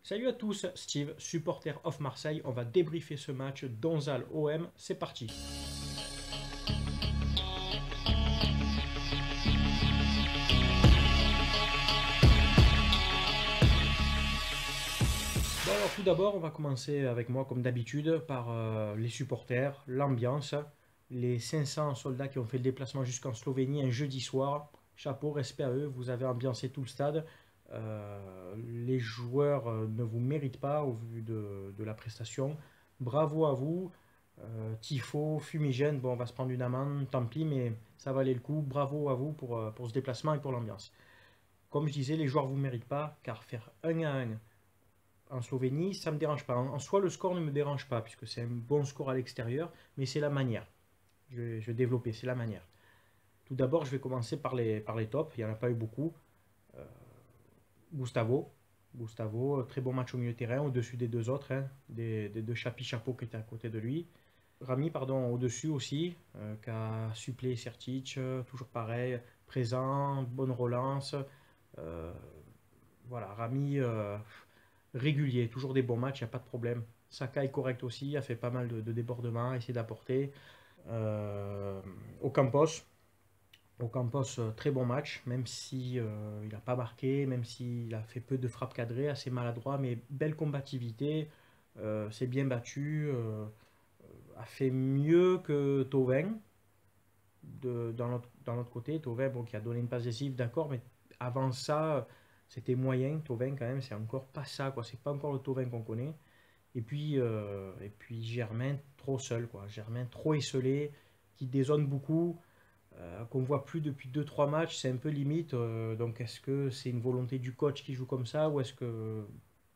Salut à tous, Steve, supporter of Marseille. On va débriefer ce match Donzal OM. C'est parti. Bon, alors tout d'abord, on va commencer avec moi, comme d'habitude, par les supporters, l'ambiance, les 500 soldats qui ont fait le déplacement jusqu'en Slovénie un jeudi soir. Chapeau, respect à eux, vous avez ambiancé tout le stade. Les joueurs ne vous méritent pas au vu de la prestation. Bravo à vous. Tifo, fumigène, bon, on va se prendre une amende, tant pis, mais ça valait le coup. Bravo à vous pour ce déplacement et pour l'ambiance. Comme je disais, les joueurs ne vous méritent pas, car faire 1-1 en Slovénie, ça ne me dérange pas. En soi, le score ne me dérange pas, puisque c'est un bon score à l'extérieur, mais c'est la manière. Je vais développer, c'est la manière. Tout d'abord, je vais commencer par les tops, il n'y en a pas eu beaucoup. Euh, Gustavo, Gustavo, très bon match au milieu de terrain, au-dessus des deux autres, hein, des deux chapeaux qui étaient à côté de lui. Rami, pardon, au-dessus aussi, qui a supplé Sertic, toujours pareil, présent, bonne relance. Euh, voilà, Rami, régulier, toujours des bons matchs, il n'y a pas de problème. Saka est correct aussi, a fait pas mal de débordements, a essayé d'apporter. Euh, Ocampos, Ocampos, très bon match, même si il n'a pas marqué, même s'il a fait peu de frappes cadrées, assez maladroit, mais belle combativité, s'est bien battu, a fait mieux que Thauvin dans l'autre côté. Thauvin, bon, qui a donné une passe décisive, d'accord, mais avant ça, c'était moyen. Thauvin, quand même, c'est encore pas ça, quoi. C'est pas encore le Thauvin qu'on connaît. Et puis Germain, trop seul, quoi. Germain, trop esselé, qui dézone beaucoup, qu'on voit plus depuis deux-trois matchs, c'est un peu limite. Donc est-ce que c'est une volonté du coach qui joue comme ça, ou est-ce que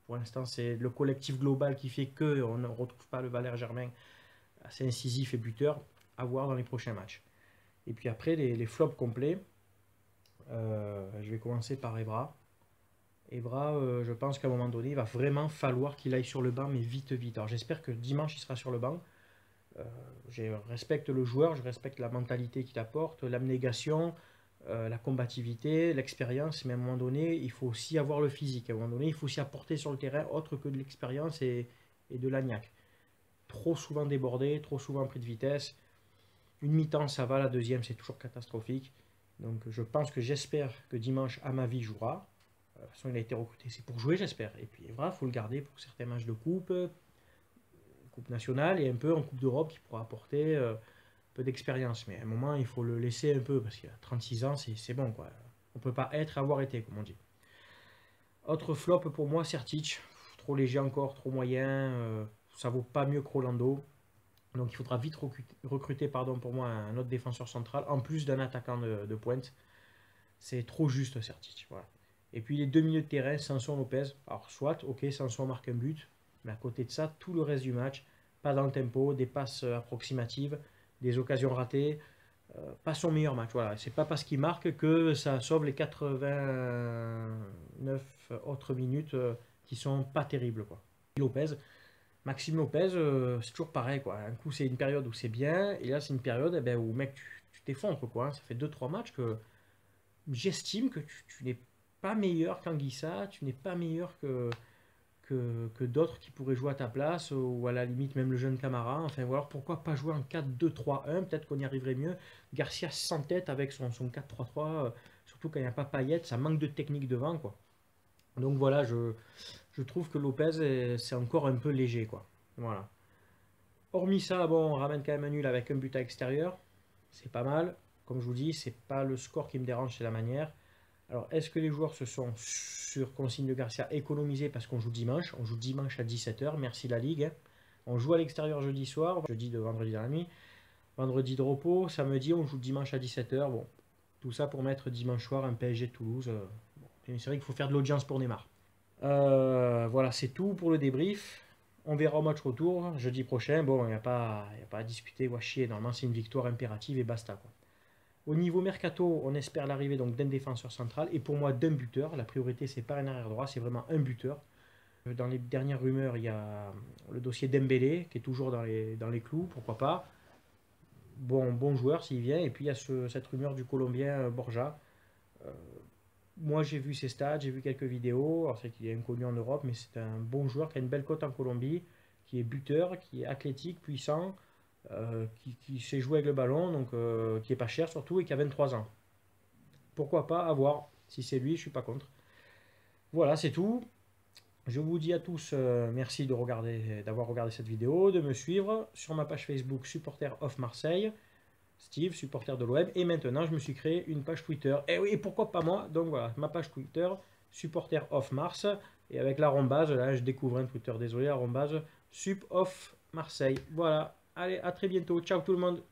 pour l'instant c'est le collectif global qui fait qu'on ne retrouve pas le Valère Germain assez incisif et buteur à voir dans les prochains matchs. Et puis après, les flops complets, je vais commencer par Evra. Evra, je pense qu'à un moment donné, il va vraiment falloir qu'il aille sur le banc, mais vite, vite. Alors j'espère que dimanche, il sera sur le banc. Euh, je respecte le joueur, je respecte la mentalité qu'il apporte, l'abnégation, la combativité, l'expérience, mais à un moment donné, il faut aussi avoir le physique. À un moment donné, il faut aussi apporter sur le terrain autre que de l'expérience et de l'agnac. Trop souvent débordé, trop souvent pris de vitesse. Une mi-temps, ça va, la deuxième, c'est toujours catastrophique. Donc je pense que j'espère que dimanche, Amavi jouera. De toute façon, il a été recruté, c'est pour jouer, j'espère. Et puis Evra, il faut le garder pour certains matchs de coupe nationale et un peu en Coupe d'Europe qui pourra apporter un peu d'expérience. Mais à un moment, il faut le laisser un peu parce qu'il a 36 ans, c'est bon, quoi. On ne peut pas avoir été, comme on dit. Autre flop pour moi, Sertic. Trop léger encore, trop moyen. Ça vaut pas mieux que Rolando. Donc il faudra vite recruter, pardon, pour moi un autre défenseur central, en plus d'un attaquant de pointe. C'est trop juste, Sertic. Voilà. Et puis les deux milieux de terrain, Sanson Lopez. Alors soit, ok, Sanson marque un but, mais à côté de ça, tout le reste du match, pas dans le tempo, des passes approximatives, des occasions ratées, pas son meilleur match. Voilà, c'est pas parce qu'il marque que ça sauve les 89 autres minutes qui sont pas terribles, quoi. Lopez, Maxime Lopez, c'est toujours pareil, quoi. Un coup, c'est une période où c'est bien, et là, c'est une période eh ben, où, mec, tu t'effondres, quoi. Ça fait deux-trois matchs que j'estime que tu n'es pas meilleur qu'Anguissa, tu n'es pas meilleur que d'autres qui pourraient jouer à ta place, ou à la limite même le jeune Camara. Enfin voilà, pourquoi pas jouer en 4-2-3-1, peut-être qu'on y arriverait mieux. Garcia s'entête avec son 4-3-3, surtout quand il n'y a pas Payet, ça manque de technique devant, quoi. Donc voilà, je trouve que Lopez, c'est encore un peu léger, quoi. Voilà. Hormis ça, bon, on ramène quand même un nul avec un but à l'extérieur. C'est pas mal. Comme je vous dis, c'est pas le score qui me dérange, c'est la manière. Alors, est-ce que les joueurs se sont, sur consigne de Garcia, économisés parce qu'on joue dimanche? On joue dimanche à 17 h, merci la Ligue, hein. On joue à l'extérieur jeudi soir, jeudi de vendredi dans la nuit, vendredi de repos, samedi on joue dimanche à 17 h. Bon, tout ça pour mettre dimanche soir un PSG de Toulouse. Bon. C'est vrai qu'il faut faire de l'audience pour Neymar. Voilà, c'est tout pour le débrief. On verra au match retour, jeudi prochain. Bon, il n'y a pas à discuter ou à chier. Normalement, c'est une victoire impérative et basta, quoi. Au niveau mercato, on espère l'arrivée donc d'un défenseur central et pour moi d'un buteur. La priorité, c'est pas un arrière droit, c'est vraiment un buteur. Dans les dernières rumeurs, il y a le dossier Dembélé qui est toujours dans les clous, pourquoi pas. Bon joueur s'il vient. Et puis il y a cette rumeur du Colombien Borja. Euh, Moi, j'ai vu ses stats, j'ai vu quelques vidéos. Alors, c'est qu'il est inconnu en Europe, mais c'est un bon joueur qui a une belle cote en Colombie, qui est buteur, qui est athlétique, puissant, qui sait jouer avec le ballon, donc qui est pas cher surtout et qui a 23 ans. Pourquoi pas, à voir. Si c'est lui, je suis pas contre. Voilà, c'est tout. Je vous dis à tous merci de d'avoir regardé cette vidéo, de me suivre sur ma page Facebook Supporter of Marseille, Steve, supporter de l'OM. Et maintenant, je me suis créé une page Twitter. Et oui, pourquoi pas moi? Donc voilà, ma page Twitter, Supporter of Mars. Et avec l'arrobase, là, je découvre un Twitter, désolé, arrobase Sup of Marseille. Voilà, allez, à très bientôt. Ciao tout le monde.